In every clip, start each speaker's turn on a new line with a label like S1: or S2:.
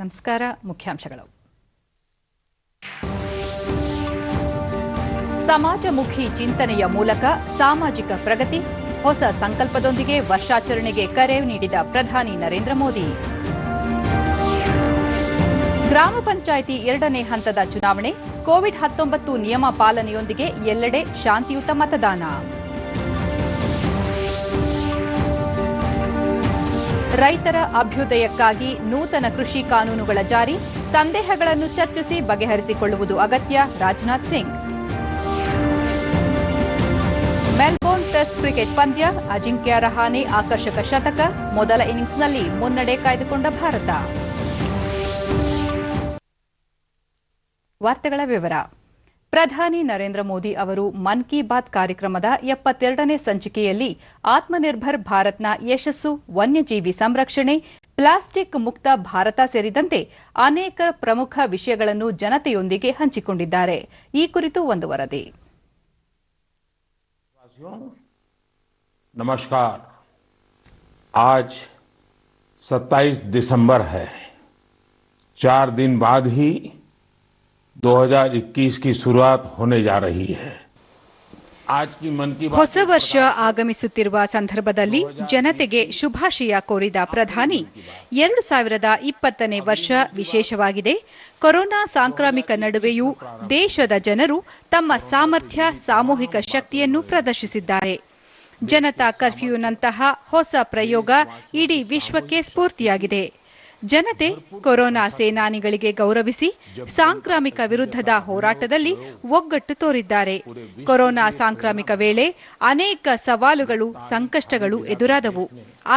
S1: ನಮಸ್ಕಾರ. ಮುಖ್ಯಾಂಶಗಳು. ಸಮಾಜಮುಖಿ ಚಿಂತನೆಯ ಮೂಲಕ ಸಾಮಾಜಿಕ ಪ್ರಗತಿ, ಹೊಸ ಸಂಕಲ್ಪದೊಂದಿಗೆ ವರ್ಷಾಚರಣೆಗೆ ಕರೆ ನೀಡಿದ ಪ್ರಧಾನಿ ನರೇಂದ್ರ ಮೋದಿ. ಗ್ರಾಮ ಪಂಚಾಯಿತಿ 2ನೇ ಹಂತದ ಚುನಾವಣೆ, ಕೋವಿಡ್-19 ನಿಯಮ ಪಾಲನೆಯೊಂದಿಗೆ ಎಲ್ಲೆಡೆ ಶಾಂತಿಯುತ ಮತದಾನ. ರೈತರ ಅಭ್ಯುದಯಕ್ಕಾಗಿ ನೂತನ ಕೃಷಿ ಕಾನೂನುಗಳ ಜಾರಿ, ಸಂದೇಹಗಳನ್ನು ಚರ್ಚಿಸಿ ಬಗೆಹರಿಸಿಕೊಳ್ಳುವುದು ಅಗತ್ಯ. Rajnath Singh. Melbourne test cricket ಪಂದ್ಯ, ಅಜಿಂಕ್ಯ ರಹಾನೆ ಆಕರ್ಷಕ ಶತಕ, ಮೊದಲ ಇನ್ನಿಂಗ್ಸ್ನಲ್ಲಿ ಮುನ್ನಡೆ ಕಾಯ್ದುಕೊಂಡ ಭಾರತ. ವಾರ್ತೆಗಳ ವಿವರ. ಪ್ರಧಾನಿ ನರೇಂದ್ರ ಮೋದಿ ಅವರು ಮನ್ ಕಿ ಬಾತ್ ಕಾರ್ಯಕ್ರಮದ 72ನೇ ಸಂಚಿಕೆಯಲ್ಲಿ ಆತ್ಮನಿರ್ಭರ್ ಭಾರತ್ನ ಯಶಸ್ಸು, ವನ್ಯಜೀವಿ ಸಂರಕ್ಷಣೆ, ಪ್ಲಾಸ್ಟಿಕ್ ಮುಕ್ತ ಭಾರತ ಸೇರಿದಂತೆ ಅನೇಕ ಪ್ರಮುಖ ವಿಷಯಗಳನ್ನು ಜನತೆಯೊಂದಿಗೆ ಹಂಚಿಕೊಂಡಿದ್ದಾರೆ. ಈ ಕುರಿತು ಒಂದು ವರದಿ.
S2: नमस्कार. आज 27 दिसंबर है. 4 दिन बाद ही 2021 की शुरुआत होने जा रही है. आज की मन की बात.
S1: ಹೊಸ ವರ್ಷ ಆಗಮಿಸುತ್ತಿರುವ ಸಂದರ್ಭದಲ್ಲಿ ಜನತೆಗೆ ಶುಭಾಶಯ ಕೋರಿದ ಪ್ರಧಾನಿ, 2020ನೇ ವರ್ಷ ವಿಶೇಷವಾಗಿದೆ. ಕೊರೋನಾ ಸಾಂಕ್ರಾಮಿಕ ನಡುವೆಯೂ ದೇಶದ ಜನರು ತಮ್ಮ ಸಾಮರ್ಥ್ಯ, ಸಾಮೂಹಿಕ ಶಕ್ತಿಯನ್ನು ಪ್ರದರ್ಶಿಸಿದ್ದಾರೆ. ಜನತಾ ಕರ್ಫ್ಯೂನಂತಹ ಹೊಸ ಪ್ರಯೋಗ ಇಡೀ ವಿಶ್ವಕ್ಕೆ ಸ್ಫೂರ್ತಿಯಾಗಿದೆ. ಜನತೆ ಕೊರೋನಾ ಸೇನಾನಿಗಳಿಗೆ ಗೌರವಿಸಿ ಸಾಂಕ್ರಾಮಿಕ ವಿರುದ್ಧದ ಹೋರಾಟದಲ್ಲಿ ಒಗ್ಗಟ್ಟು ತೋರಿದ್ದಾರೆ. ಕೊರೋನಾ ಸಾಂಕ್ರಾಮಿಕ ವೇಳೆ ಅನೇಕ ಸವಾಲುಗಳು, ಸಂಕಷ್ಟಗಳು ಎದುರಾದವು.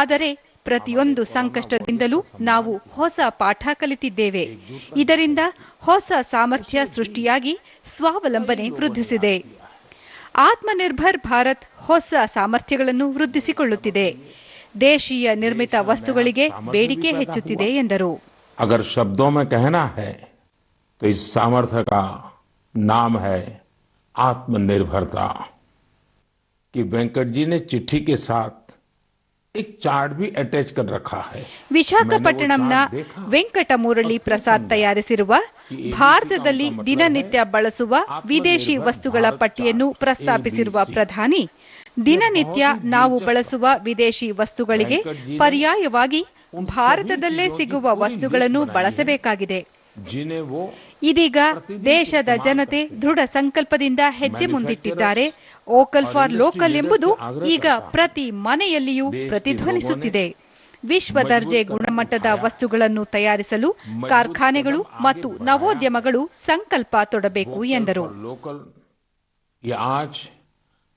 S1: ಆದರೆ ಪ್ರತಿಯೊಂದು ಸಂಕಷ್ಟದಿಂದಲೂ ನಾವು ಹೊಸ ಪಾಠ ಕಲಿತಿದ್ದೇವೆ. ಇದರಿಂದ ಹೊಸ ಸಾಮರ್ಥ್ಯ ಸೃಷ್ಟಿಯಾಗಿ ಸ್ವಾವಲಂಬನೆ ವೃದ್ಧಿಸಿದೆ. ಆತ್ಮನಿರ್ಭರ್ ಭಾರತ್ ಹೊಸ ಸಾಮರ್ಥ್ಯಗಳನ್ನು ವೃದ್ಧಿಸಿಕೊಳ್ಳುತ್ತಿದೆ. ದೇಶೀಯ ನಿರ್ಮಿತ ವಸ್ತುಗಳಿಗೆ ಬೇಡಿಕೆ ಹೆಚ್ಚುತ್ತಿದೆ ಎಂದರು.
S2: अगर शब्दों में कहना है तो इस सामर्थ्य का नाम है आत्मनिर्भरता. कि वेंकट जी ने चिट्ठी के साथ एक चार्ट भी अटैच कर रखा है.
S1: ವಿಶಾಖಪಟ್ಟಣಂನ ವೆಂಕಟ ಮುರಳಿ ಪ್ರಸಾದ್ ತಯಾರಿಸಿರುವ ಭಾರತದಲ್ಲಿ ದಿನನಿತ್ಯ ಬಳಸುವ ವಿದೇಶಿ ವಸ್ತುಗಳ ಪಟ್ಟಿಯನ್ನು ಪ್ರಸ್ತಾಪಿಸಿರುವ ಪ್ರಧಾನಿ, ದಿನನಿತ್ಯ ನಾವು ಬಳಸುವ ವಿದೇಶಿ ವಸ್ತುಗಳಿಗೆ ಪರ್ಯಾಯವಾಗಿ ಭಾರತದಲ್ಲೇ ಸಿಗುವ ವಸ್ತುಗಳನ್ನು ಬಳಸಬೇಕಾಗಿದೆ. ಇದೀಗ ದೇಶದ ಜನತೆ ದೃಢ ಸಂಕಲ್ಪದಿಂದ ಹೆಜ್ಜೆ ಮುಂದಿಟ್ಟಿದ್ದಾರೆ. ವೋಕಲ್ ಫಾರ್ ಲೋಕಲ್ ಎಂಬುದು ಈಗ ಪ್ರತಿ ಮನೆಯಲ್ಲಿಯೂ ಪ್ರತಿಧ್ವನಿಸುತ್ತಿದೆ. ವಿಶ್ವ ದರ್ಜೆ ಗುಣಮಟ್ಟದ ವಸ್ತುಗಳನ್ನು ತಯಾರಿಸಲು ಕಾರ್ಖಾನೆಗಳು ಮತ್ತು ನವೋದ್ಯಮಗಳು ಸಂಕಲ್ಪ ತೊಡಬೇಕು ಎಂದರು.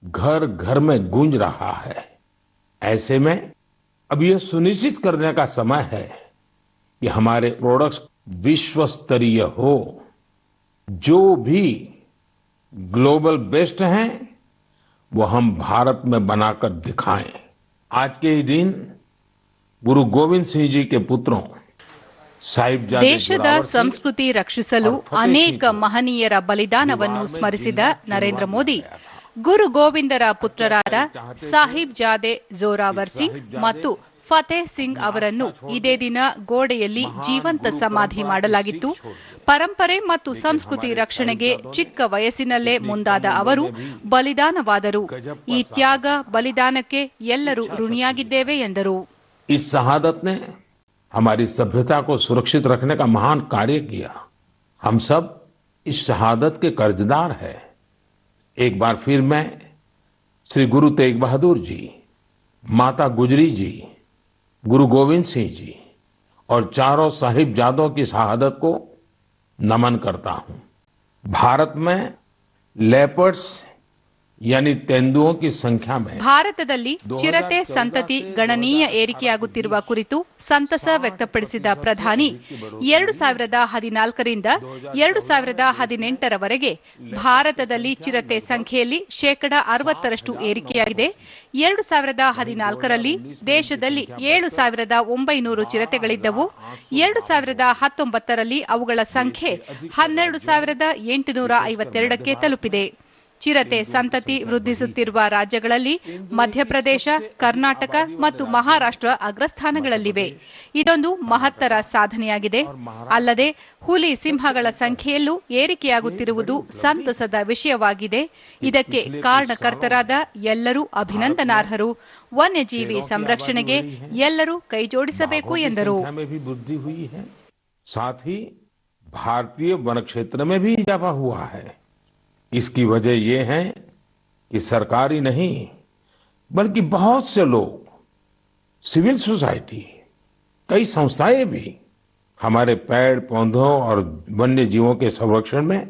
S2: घर घर में गूंज रहा है. ऐसे में अब यह सुनिश्चित करने का समय है कि हमारे प्रोडक्ट्स विश्व स्तरीय हो. जो भी ग्लोबल बेस्ट हैं वो हम भारत में बनाकर दिखाएं. आज के ही दिन गुरु गोविंद सिंह जी के पुत्रों
S1: ದೇಶದ ಸಂಸ್ಕೃತಿ ರಕ್ಷಿಸಲು ಅನೇಕ ಮಹನೀಯರ ಬಲಿದಾನವನ್ನು ಸ್ಮರಿಸಿದ ನರೇಂದ್ರ ಮೋದಿ, ಗುರು ಗೋವಿಂದರ ಪುತ್ರರಾದ ಸಾಹಿಬ್ ಜಾದೆ ಜೋರಾವರ್ ಸಿಂಗ್ ಮತ್ತು ಫತೇಹ್ ಸಿಂಗ್ ಅವರನ್ನು ಇದೇ ದಿನ ಗೋಡೆಯಲ್ಲಿ ಜೀವಂತ ಸಮಾಧಿ ಮಾಡಲಾಗಿತ್ತು. ಪರಂಪರೆ ಮತ್ತು ಸಂಸ್ಕೃತಿ ರಕ್ಷಣೆಗೆ ಚಿಕ್ಕ ವಯಸ್ಸಿನಲ್ಲೇ ಮುಂದಾದ ಅವರು ಬಲಿದಾನವಾದರು. ಈ ತ್ಯಾಗ, ಬಲಿದಾನಕ್ಕೆ ಎಲ್ಲರೂ ಋಣಿಯಾಗಿದ್ದೇವೆ ಎಂದರು.
S2: इस शहादत ने हमारी सभ्यता को सुरक्षित रखने का महान कार्य किया. हम सब इस शहादत के कर्जदार हैं. एक बार फिर मैं श्री गुरु तेग बहादुर जी, माता गुजरी जी, गुरु गोविंद सिंह जी और चारों साहिबजादों की शहादत को नमन करता हूं. भारत में लेपर्ड्स यानी तेंदुओं की संख्या में
S1: ಭಾರತದಲ್ಲಿ ಚಿರತೆ ಸಂತತಿ ಗಣನೀಯ ಏರಿಕೆಯಾಗುತ್ತಿರುವ ಕುರಿತು ಸಂತಸ ವ್ಯಕ್ತಪಡಿಸಿದ ಪ್ರಧಾನಿ, 2014ರಿಂದ 2018ರವರೆಗೆ ಭಾರತದಲ್ಲಿ ಚಿರತೆ ಸಂಖ್ಯೆಯಲ್ಲಿ 60% ಏರಿಕೆಯಾಗಿದೆ. 2014ರಲ್ಲಿ ದೇಶದಲ್ಲಿ 7,900 ಚಿರತೆಗಳಿದ್ದವು. 2019ರಲ್ಲಿ ಅವುಗಳ ಸಂಖ್ಯೆ 12,852ಕ್ಕೆ ತಲುಪಿದೆ. ಚಿರತೆ ಸಂತತಿ ವೃದ್ಧಿಸುತ್ತಿರುವ ರಾಜ್ಯಗಳಲ್ಲಿ ಮಧ್ಯಪ್ರದೇಶ, ಕರ್ನಾಟಕ ಮತ್ತು ಮಹಾರಾಷ್ಟ್ರ ಅಗ್ರಸ್ಥಾನಗಳಲ್ಲಿವೆ. ಇದೊಂದು ಮಹತ್ತರ ಸಾಧನೆಯಾಗಿದೆ. ಅಲ್ಲದೆ ಹುಲಿ ಸಿಂಹಗಳ ಸಂಖ್ಯೆಯಲ್ಲೂ ಏರಿಕೆಯಾಗುತ್ತಿರುವುದು ಸಂತಸದ ವಿಷಯವಾಗಿದೆ. ಇದಕ್ಕೆ ಕಾರಣಕರ್ತರಾದ ಎಲ್ಲರೂ ಅಭಿನಂದನಾರ್ಹರು. ವನ್ಯಜೀವಿ ಸಂರಕ್ಷಣೆಗೆ ಎಲ್ಲರೂ ಕೈಜೋಡಿಸಬೇಕು ಎಂದರು.
S2: साथ ही भारतीय वन क्षेत्र में भी इजाफा हुआ है. इसकी वजह ये है कि सरकार ही नहीं बल्कि बहुत से लोग, सिविल सोसाइटी, कई संस्थाएं भी हमारे पेड़ पौधों और वन्य जीवों के संरक्षण में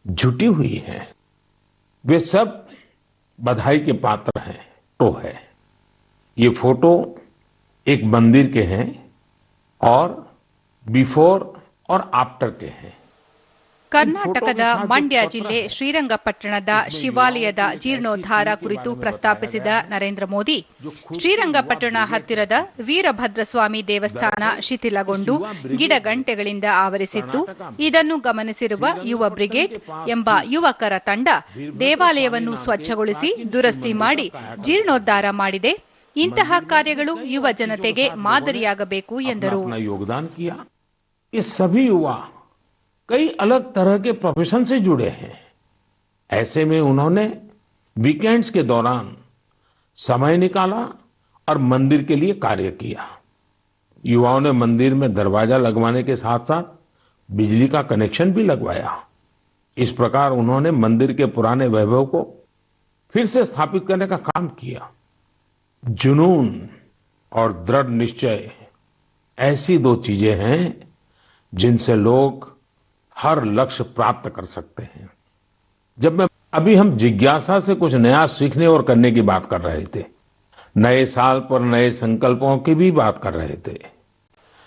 S2: जुटी हुई हैं. वे सब बधाई के पात्र हैं. तो है ये फोटो एक मंदिर के हैं और बिफोर और आफ्टर के हैं.
S1: ಕರ್ನಾಟಕದ ಮಂಡ್ಯ ಜಿಲ್ಲೆ ಶ್ರೀರಂಗಪಟ್ಟಣದ ಶಿವಾಲಯದ ಜೀರ್ಣೋದ್ಧಾರ ಕುರಿತು ಪ್ರಸ್ತಾಪಿಸಿದ ನರೇಂದ್ರ ಮೋದಿ, ಶ್ರೀರಂಗಪಟ್ಟಣ ಹತ್ತಿರದ ವೀರಭದ್ರಸ್ವಾಮಿ ದೇವಸ್ಥಾನ ಶಿಥಿಲಗೊಂಡು ಗಿಡಗಂಟೆಗಳಿಂದ ಆವರಿಸಿತ್ತು. ಇದನ್ನು ಗಮನಿಸಿರುವ ಯುವ ಬ್ರಿಗೇಡ್ ಎಂಬ ಯುವಕರ ತಂಡ ದೇವಾಲಯವನ್ನು ಸ್ವಚ್ಛಗೊಳಿಸಿ ದುರಸ್ತಿ ಮಾಡಿ ಜೀರ್ಣೋದ್ಧಾರ ಮಾಡಿದೆ. ಇಂತಹ ಕಾರ್ಯಗಳು ಯುವ ಜನತೆಗೆ ಮಾದರಿಯಾಗಬೇಕು ಎಂದರು.
S2: ये सभी युवा कई अलग तरह के प्रोफेशन से जुड़े हैं. ऐसे में उन्होंने वीकेंड्स के दौरान समय निकाला और मंदिर के लिए कार्य किया. युवाओं ने मंदिर में दरवाजा लगवाने के साथ साथ बिजली का कनेक्शन भी लगवाया. इस प्रकार उन्होंने मंदिर के पुराने वैभव को फिर से स्थापित करने का काम किया. जुनून और दृढ़ निश्चय ऐसी दो चीजें हैं जिनसे लोग हर लक्ष्य प्राप्त कर सकते हैं. अभी हम जिज्ञासा से कुछ नया सीखने और करने की बात कर रहे थे. नए साल पर नए संकल्पों की भी बात कर रहे थे.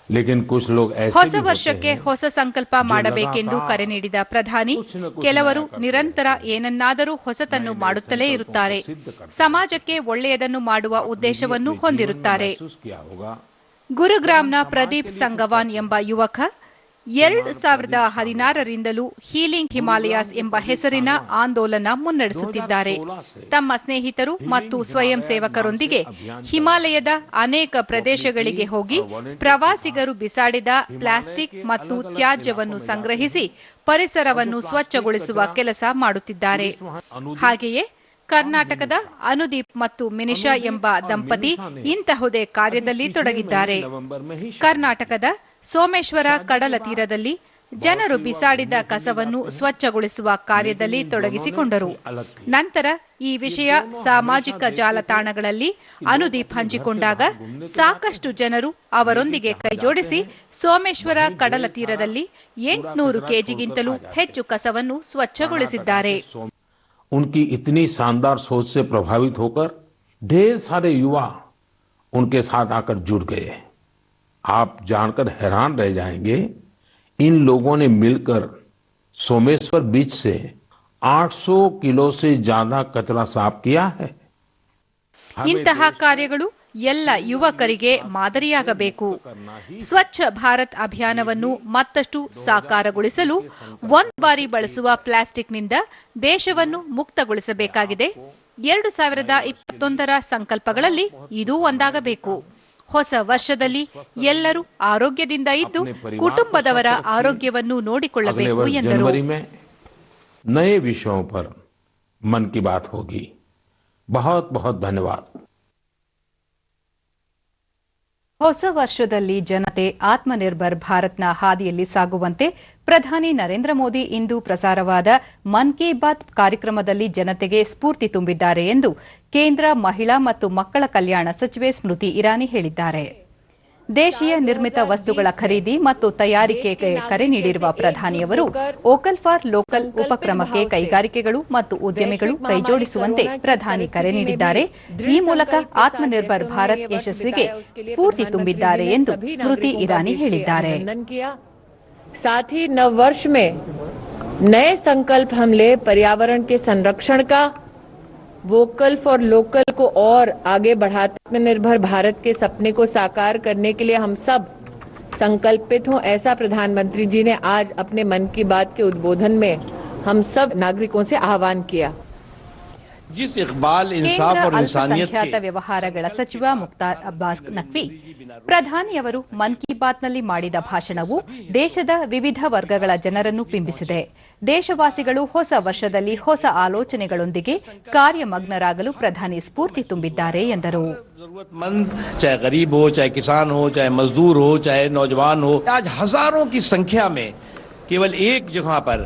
S2: लेकिन कुछ लोग ऐसे
S1: ಹೊಸ ವರ್ಷಕ್ಕೆ ಹೊಸ ಸಂಕಲ್ಪ ಮಾಡಬೇಕೆಂದು ಕರೆ ನೀಡಿದ ಪ್ರಧಾನಿ, ಕೆಲವರು ನಿರಂತರ ಏನನ್ನಾದರೂ ಹೊಸತನ್ನು ಮಾಡುತ್ತಲೇ ಇರುತ್ತಾರೆ. ಸಮಾಜಕ್ಕೆ ಒಳ್ಳೆಯದನ್ನು ಮಾಡುವ ಉದ್ದೇಶವನ್ನು ಹೊಂದಿರುತ್ತಾರೆ. ಗುರುಗ್ರಾಮ್ನ ಪ್ರದೀಪ್ ಸಂಗವಾನ್ ಎಂಬ ಯುವಕ 2016ರಿಂದಲೂ ಹೀಲಿಂಗ್ ಹಿಮಾಲಯಾಸ್ ಎಂಬ ಹೆಸರಿನ ಆಂದೋಲನ ಮುನ್ನಡೆಸುತ್ತಿದ್ದಾರೆ. ತಮ್ಮ ಸ್ನೇಹಿತರು ಮತ್ತು ಸ್ವಯಂ ಸೇವಕರೊಂದಿಗೆ ಹಿಮಾಲಯದ ಅನೇಕ ಪ್ರದೇಶಗಳಿಗೆ ಹೋಗಿ ಪ್ರವಾಸಿಗರು ಬಿಸಾಡಿದ ಪ್ಲಾಸ್ಟಿಕ್ ಮತ್ತು ತ್ಯಾಜ್ಯವನ್ನು ಸಂಗ್ರಹಿಸಿ ಪರಿಸರವನ್ನು ಸ್ವಚ್ಛಗೊಳಿಸುವ ಕೆಲಸ ಮಾಡುತ್ತಿದ್ದಾರೆ. ಹಾಗೆಯೇ ಕರ್ನಾಟಕದ ಅನುದೀಪ್ ಮತ್ತು ಮಿನಿಷಾ ಎಂಬ ದಂಪತಿ ಇಂತಹುದೇ ಕಾರ್ಯದಲ್ಲಿ ತೊಡಗಿದ್ದಾರೆ. ಕರ್ನಾಟಕದ ಸೋಮೇಶ್ವರ ಕಡಲ ತೀರದಲ್ಲಿ ಜನರು ಬಿಸಾಡಿದ ಕಸವನ್ನು ಸ್ವಚ್ಛಗೊಳಿಸುವ ಕಾರ್ಯದಲ್ಲಿ ತೊಡಗಿಸಿಕೊಂಡರು. ನಂತರ ಈ ವಿಷಯ ಸಾಮಾಜಿಕ ಜಾಲತಾಣಗಳಲ್ಲಿ ಅನುದೀಪ್ ಹಂಚಿಕೊಂಡಾಗ ಸಾಕಷ್ಟು ಜನರು ಅವರೊಂದಿಗೆ ಕೈಜೋಡಿಸಿ ಸೋಮೇಶ್ವರ ಕಡಲ ತೀರದಲ್ಲಿ 800 ಕೆಜಿಗಿಂತಲೂ ಹೆಚ್ಚು ಕಸವನ್ನು ಸ್ವಚ್ಛಗೊಳಿಸಿದ್ದಾರೆ.
S2: उनकी इतनी शानदार सोच से प्रभावित होकर ढेर सारे युवा उनके साथ आकर जुड़ गए. आप जानकर हैरान रह जाएंगे, इन लोगों ने मिलकर सोमेश्वर बीच से 800 किलो से ज्यादा कचरा साफ किया है.
S1: ಇಂತಹ ಕಾರ್ಯಗಳು ಎಲ್ಲ ಯುವಕರಿಗೆ ಮಾದರಿಯಾಗಬೇಕು. ಸ್ವಚ್ಛ ಭಾರತ್ ಅಭಿಯಾನವನ್ನು ಮತ್ತಷ್ಟು ಸಾಕಾರಗೊಳಿಸಲು ಒಂದು ಬಾರಿ ಬಳಸುವ ಪ್ಲಾಸ್ಟಿಕ್ನಿಂದ ದೇಶವನ್ನು ಮುಕ್ತಗೊಳಿಸಬೇಕಾಗಿದೆ. 2021ರ ಸಂಕಲ್ಪಗಳಲ್ಲಿ ಇದೂ ಒಂದಾಗಬೇಕು. ಹೊಸ ವರ್ಷದಲ್ಲಿ ಎಲ್ಲರೂ ಆರೋಗ್ಯದಿಂದ ಇದ್ದು ಕುಟುಂಬದವರ ಆರೋಗ್ಯವನ್ನು ನೋಡಿಕೊಳ್ಳಬೇಕು ಎಂದರು.
S2: नए विषयों पर मन की बात होगी. बहुत बहुत धन्यवाद.
S1: ಹೊಸ ವರ್ಷದಲ್ಲಿ ಜನತೆ ಆತ್ಮನಿರ್ಭರ್ ಭಾರತ್ನ ಹಾದಿಯಲ್ಲಿ ಸಾಗುವಂತೆ ಪ್ರಧಾನಿ ನರೇಂದ್ರ ಮೋದಿ ಇಂದು ಪ್ರಸಾರವಾದ ಮನ್ ಕಿ ಬಾತ್ ಕಾರ್ಯಕ್ರಮದಲ್ಲಿ ಜನತೆಗೆ ಸ್ಫೂರ್ತಿ ತುಂಬಿದ್ದಾರೆ ಎಂದು ಕೇಂದ್ರ ಮಹಿಳಾ ಮತ್ತು ಮಕ್ಕಳ ಕಲ್ಯಾಣ ಸಚಿವೆ ಸ್ಮೃತಿ ಇರಾನಿ ಹೇಳಿದ್ದಾರೆ. ದೇಶೀಯ ನಿರ್ಮಿತ ವಸ್ತುಗಳ ಖರೀದಿ ಮತ್ತು ತಯಾರಿಕೆಗೆ ಕರೆ ನೀಡಿರುವ ಪ್ರಧಾನಿಯವರು ವೋಕಲ್ ಫಾರ್ ಲೋಕಲ್ ಉಪಕ್ರಮಕ್ಕೆ ಕೈಗಾರಿಕೆಗಳು ಮತ್ತು ಉದ್ಯಮಿಗಳು ಕೈಜೋಡಿಸುವಂತೆ ಪ್ರಧಾನಿ ಕರೆ ನೀಡಿದ್ದಾರೆ. ಈ ಮೂಲಕ ಆತ್ಮನಿರ್ಭರ್ ಭಾರತ್ ಯಶಸ್ಸಿಗೆ ಸ್ಫೂರ್ತಿ ತುಂಬಿದ್ದಾರೆ ಎಂದು ಸ್ಮೃತಿ ಇರಾನಿ ಹೇಳಿದ್ದಾರೆ.
S3: साथ ही नव वर्ष में नए संकल्प हम ले पर्यावरण के संरक्षण का, वोकल फॉर लोकल को और आगे बढ़ाते आत्मनिर्भर भारत के सपने को साकार करने के लिए हम सब संकल्पित हों, ऐसा प्रधानमंत्री जी ने आज अपने मन की बात के उद्बोधन में हम सब नागरिकों से आह्वान किया.
S4: जिस इकबाल इंसाफ
S1: ಕೇಂದ್ರ
S4: और इंसानियत
S1: ಅಲ್ಪಸಂಖ್ಯಾತ
S4: के
S1: ವ್ಯವಹಾರಗಳ ಸಚಿವ ಮುಖ್ತಾರ್ ಅಬ್ಬಾಸ್ ನಖ್ವಿ ಪ್ರಧಾನಿಯವರು ಮನ್ ಕಿ ಬಾತ್ನಲ್ಲಿ ಮಾಡಿದ ಭಾಷಣವು ದೇಶದ ವಿವಿಧ ವರ್ಗಗಳ ಜನರನ್ನು ಬಿಂಬಿಸಿದೆ. ದೇಶವಾಸಿಗಳು ಹೊಸ ವರ್ಷದಲ್ಲಿ ಹೊಸ ಆಲೋಚನೆಗಳೊಂದಿಗೆ ಕಾರ್ಯಮಗ್ನರಾಗಲು ಪ್ರಧಾನಿ ಸ್ಫೂರ್ತಿ ತುಂಬಿದ್ದಾರೆ ಎಂದರು.
S4: जरूरतमंद चाहे गरीब हो, चाहे किसान हो, चाहे मजदूर हो, चाहे नौजवान हो, आज हजारों की संख्या में केवल एक जगह पर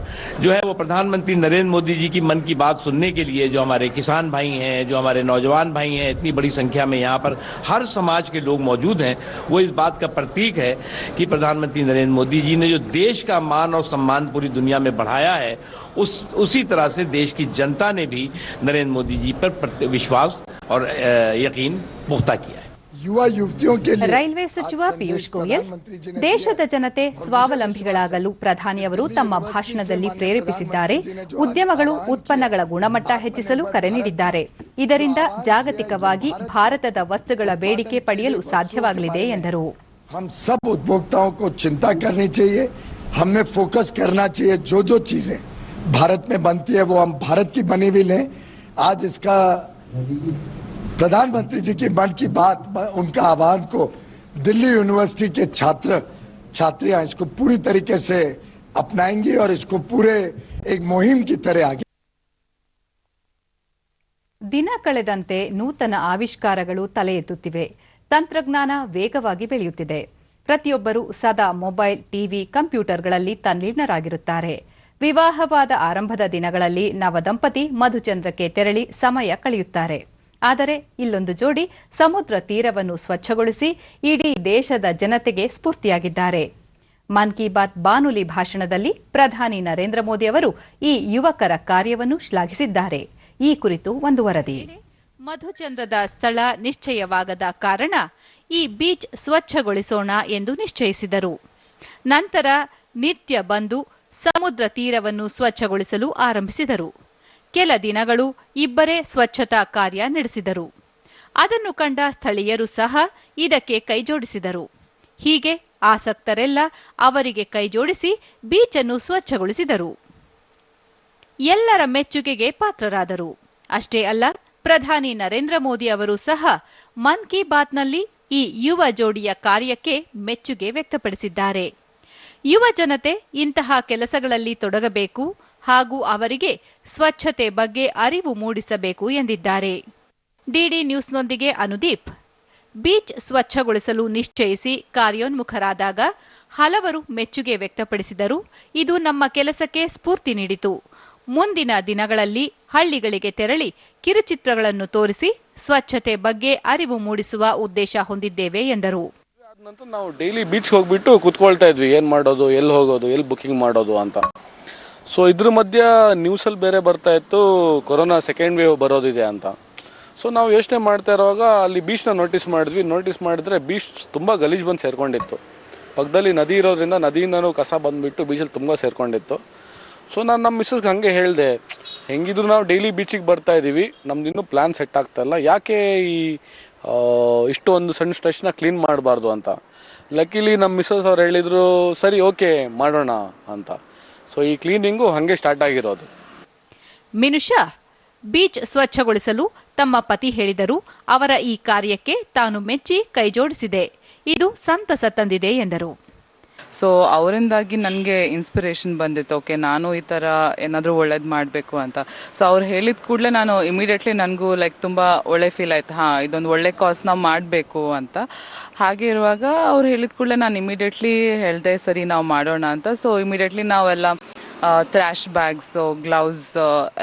S4: जो है वो प्रधानमंत्री नरेंद्र मोदी जी की मन की बात सुनने के लिए जो हमारे किसान भाई हैं, जो हमारे नौजवान भाई हैं, इतनी बड़ी संख्या में यहाँ पर हर समाज के लोग मौजूद हैं, वो इस बात का प्रतीक है कि प्रधानमंत्री नरेंद्र मोदी जी ने जो देश का मान और सम्मान पूरी दुनिया में बढ़ाया है, उसी तरह से देश की जनता ने भी नरेंद्र मोदी जी पर विश्वास और यकीन पुख्ता किया है.
S5: युवा युवतियों के लिए
S1: ರೈಲ್ವೆ ಸಚಿವ ಪಿಯೂಷ್ ಗೋಯಲ್ ದೇಶದ ಜನತೆ ಸ್ವಾವಲಂಬಿಗಳಾಗಲು ಪ್ರಧಾನಿಯವರು ತಮ್ಮ ಭಾಷಣದಲ್ಲಿ ಪ್ರೇರೇಪಿಸಿದ್ದಾರೆ. ಉದ್ಯಮಗಳು ಉತ್ಪನ್ನಗಳ ಗುಣಮಟ್ಟ ಹೆಚ್ಚಿಸಲು ಕರೆ ನೀಡಿದ್ದಾರೆ. ಇದರಿಂದ ಜಾಗತಿಕವಾಗಿ ಭಾರತದ ವಸ್ತುಗಳ ಬೇಡಿಕೆ ಪಡೆಯಲು ಸಾಧ್ಯವಾಗಲಿದೆ ಎಂದರು.
S5: हम सब उपभोक्ताओं को चिंता करनी चाहिए, हमें फोकस करना चाहिए. जो चीजें भारत में बनती है वो हम भारत की बनी हुई लें. आज इसका प्रधानमंत्री जी की मन की बात, उनका आह्वान को दिल्ली यूनिवर्सिटी के छात्रियां इसको पूरी तरीके से अपनाएंगी और इसको पूरे एक मुहिम की तरह आगे.
S1: ದಿನ ಕಳೆದಂತೆ ನೂತನ ಆವಿಷ್ಕಾರಗಳು ತಲೆ ಎತ್ತುತ್ತಿವೆ. ತಂತ್ರಜ್ಞಾನ ವೇಗವಾಗಿ ಬೆಳೆಯುತ್ತಿದೆ. ಪ್ರತಿಯೊಬ್ಬರು ಸದಾ ಮೊಬೈಲ್, ಟಿವಿ, ಕಂಪ್ಯೂಟರ್ಗಳಲ್ಲಿ ತಲ್ಲೀನರಾಗಿರುತ್ತಾರೆ. ವಿವಾಹವಾದ ಆರಂಭದ ದಿನಗಳಲ್ಲಿ ನವದಂಪತಿ ಮಧುಚಂದ್ರಕ್ಕೆ ತೆರಳಿ ಸಮಯ ಕಳೆಯುತ್ತಾರೆ. ಆದರೆ ಇಲ್ಲೊಂದು ಜೋಡಿ ಸಮುದ್ರ ತೀರವನ್ನು ಸ್ವಚ್ಛಗೊಳಿಸಿ ಇಡೀ ದೇಶದ ಜನತೆಗೆ ಸ್ಫೂರ್ತಿಯಾಗಿದ್ದಾರೆ. ಮನ್ ಕಿ ಬಾತ್ ಬಾನುಲಿ ಭಾಷಣದಲ್ಲಿ ಪ್ರಧಾನಿ ನರೇಂದ್ರ ಮೋದಿ ಅವರು ಈ ಯುವಕರ ಕಾರ್ಯವನ್ನು ಶ್ಲಾಘಿಸಿದ್ದಾರೆ. ಈ ಕುರಿತು ಒಂದು ವರದಿ. ಮಧುಚಂದ್ರದ ಸ್ಥಳ ನಿಶ್ಚಯವಾಗದ ಕಾರಣ ಈ ಬೀಚ್ ಸ್ವಚ್ಛಗೊಳಿಸೋಣ ಎಂದು ನಿಶ್ಚಯಿಸಿದರು. ನಂತರ ನಿತ್ಯ ಬಂದು ಸಮುದ್ರ ತೀರವನ್ನು ಸ್ವಚ್ಛಗೊಳಿಸಲು ಆರಂಭಿಸಿದರು. ಕೆಲ ದಿನಗಳು ಇಬ್ಬರೇ ಸ್ವಚ್ಛತಾ ಕಾರ್ಯ ನಡೆಸಿದರು. ಅದನ್ನು ಕಂಡ ಸ್ಥಳೀಯರು ಸಹ ಇದಕ್ಕೆ ಕೈಜೋಡಿಸಿದರು. ಹೀಗೆ ಆಸಕ್ತರೆಲ್ಲ ಅವರಿಗೆ ಕೈಜೋಡಿಸಿ ಬೀಚನ್ನು ಸ್ವಚ್ಛಗೊಳಿಸಿದರು. ಎಲ್ಲರ ಮೆಚ್ಚುಗೆಗೆ ಪಾತ್ರರಾದರು. ಅಷ್ಟೇ ಅಲ್ಲ, ಪ್ರಧಾನಿ ನರೇಂದ್ರ ಮೋದಿ ಅವರು ಸಹ ಮನ್ ಕಿ ಬಾತ್ನಲ್ಲಿ ಈ ಯುವ ಜೋಡಿಯ ಕಾರ್ಯಕ್ಕೆ ಮೆಚ್ಚುಗೆ ವ್ಯಕ್ತಪಡಿಸಿದ್ದಾರೆ. ಯುವ ಜನತೆ ಇಂತಹ ಕೆಲಸಗಳಲ್ಲಿ ತೊಡಗಬೇಕು ಹಾಗೂ ಅವರಿಗೆ ಸ್ವಚ್ಛತೆ ಬಗ್ಗೆ ಅರಿವು ಮೂಡಿಸಬೇಕು ಎಂದಿದ್ದಾರೆ. ಡಿಡಿ ನ್ಯೂಸ್ನೊಂದಿಗೆ ಅನುದೀಪ್. ಬೀಚ್ ಸ್ವಚ್ಛಗೊಳಿಸಲು ನಿಶ್ಚಯಿಸಿ ಕಾರ್ಯೋನ್ಮುಖರಾದಾಗ ಹಲವರು ಮೆಚ್ಚುಗೆ ವ್ಯಕ್ತಪಡಿಸಿದರು. ಇದು ನಮ್ಮ ಕೆಲಸಕ್ಕೆ ಸ್ಫೂರ್ತಿ ನೀಡಿತು. ಮುಂದಿನ ದಿನಗಳಲ್ಲಿ ಹಳ್ಳಿಗಳಿಗೆ ತೆರಳಿ ಕಿರುಚಿತ್ರಗಳನ್ನು ತೋರಿಸಿ ಸ್ವಚ್ಛತೆ ಬಗ್ಗೆ ಅರಿವು ಮೂಡಿಸುವ ಉದ್ದೇಶ ಹೊಂದಿದ್ದೇವೆ ಎಂದರು.
S6: ನಂತರ ನಾವು ಡೈಲಿ ಬೀಚ್ ಹೋಗ್ಬಿಟ್ಟು ಕೂತ್ಕೊಳ್ತಾ ಇದ್ವಿ, ಏನ್ ಮಾಡೋದು, ಎಲ್ಲಿ ಹೋಗೋದು, ಎಲ್ಲಿ ಬುಕಿಂಗ್ ಮಾಡೋದು ಅಂತ. ಸೊ ಇದ್ರ ಮಧ್ಯ ನ್ಯೂಸಲ್ಲಿ ಬೇರೆ ಬರ್ತಾ ಇತ್ತು ಕೊರೋನಾ ಸೆಕೆಂಡ್ ವೇವ್ ಬರೋದಿದೆ ಅಂತ. ಸೊ ನಾವು ಯೋಚನೆ ಮಾಡ್ತಾ ಇರುವಾಗ ಅಲ್ಲಿ ಬೀಚ್ನ ನೋಟಿಸ್ ಮಾಡಿದ್ರೆ ಬೀಚ್ ತುಂಬಾ ಗಲೀಜ್ ಬಂದು ಸೇರ್ಕೊಂಡಿತ್ತು. ಪಕ್ಕದಲ್ಲಿ ನದಿ ಇರೋದ್ರಿಂದ ನದಿಯಿಂದನೂ ಕಸ ಬಂದ್ಬಿಟ್ಟು ಬೀಚಲ್ಲಿ ತುಂಬಾ ಸೇರ್ಕೊಂಡಿತ್ತು. ಸೊ ನಾನು ನಮ್ಮ ಮಿಸ್ಸಸ್ಗೆ ಹಂಗೆ ಹೇಳಿದೆ, ಹೆಂಗಿದ್ರು ನಾವು ಡೈಲಿ ಬೀಚಿಗೆ ಬರ್ತಾ ಇದೀವಿ, ನಮ್ದಿನ್ನೂ ಪ್ಲಾನ್ ಸೆಟ್ ಆಗ್ತಾ ಇಲ್ಲ, ಯಾಕೆ ಈ ಇಷ್ಟು ಒಂದು ಸಣ್ಣ ಸ್ಟ್ರೆಚ್ನ ಕ್ಲೀನ್ ಮಾಡಬಾರ್ದು ಅಂತ. ಲಕ್ಕಿಲಿ ನಮ್ಮ ಮಿಸ್ಸಸ್ ಅವ್ರು ಹೇಳಿದ್ರು, ಸರಿ ಓಕೆ ಮಾಡೋಣ ಅಂತ. ಸೊ ಈ ಕ್ಲೀನಿಂಗು ಹಂಗೆ ಸ್ಟಾರ್ಟ್ ಆಗಿರೋದು.
S1: ಮಿನುಷಾ ಬೀಚ್ ಸ್ವಚ್ಛಗೊಳಿಸಲು ತಮ್ಮ ಪತಿ ಹೇಳಿದರು. ಅವರ ಈ ಕಾರ್ಯಕ್ಕೆ ತಾನು ಮೆಚ್ಚಿ ಕೈಜೋಡಿಸಿದೆ. ಇದು ಸಂತಸ ತಂದಿದೆ ಎಂದರು.
S7: ಸೊ ಅವರಿಂದಾಗಿ ನನಗೆ ಇನ್ಸ್ಪಿರೇಷನ್ ಬಂದಿತ್ತು, ಓಕೆ ನಾನು ಈ ಥರ ಏನಾದರೂ ಒಳ್ಳೇದು ಮಾಡಬೇಕು ಅಂತ. ಸೊ ಅವ್ರು ಹೇಳಿದ ಕೂಡಲೇ ನಾನು ಇಮಿಡಿಯೇಟ್ಲಿ ನನಗೂ ಲೈಕ್ ತುಂಬ ಒಳ್ಳೆ ಫೀಲ್ ಆಯ್ತು, ಹಾಂ ಇದೊಂದು ಒಳ್ಳೆ ಕಾಸ್ ನಾವು ಮಾಡಬೇಕು ಅಂತ. ಹಾಗೆ ಇರುವಾಗ ಅವ್ರು ಹೇಳಿದ ಕೂಡಲೇ ನಾನು ಇಮಿಡಿಯೇಟ್ಲಿ ಹೇಳಿದೆ ಸರಿ ನಾವು ಮಾಡೋಣ ಅಂತ. ಸೊ ಇಮಿಡಿಯೇಟ್ಲಿ ನಾವೆಲ್ಲ ಟ್ರ್ಯಾಶ್ ಬ್ಯಾಗ್ಸು, ಗ್ಲೌಸ್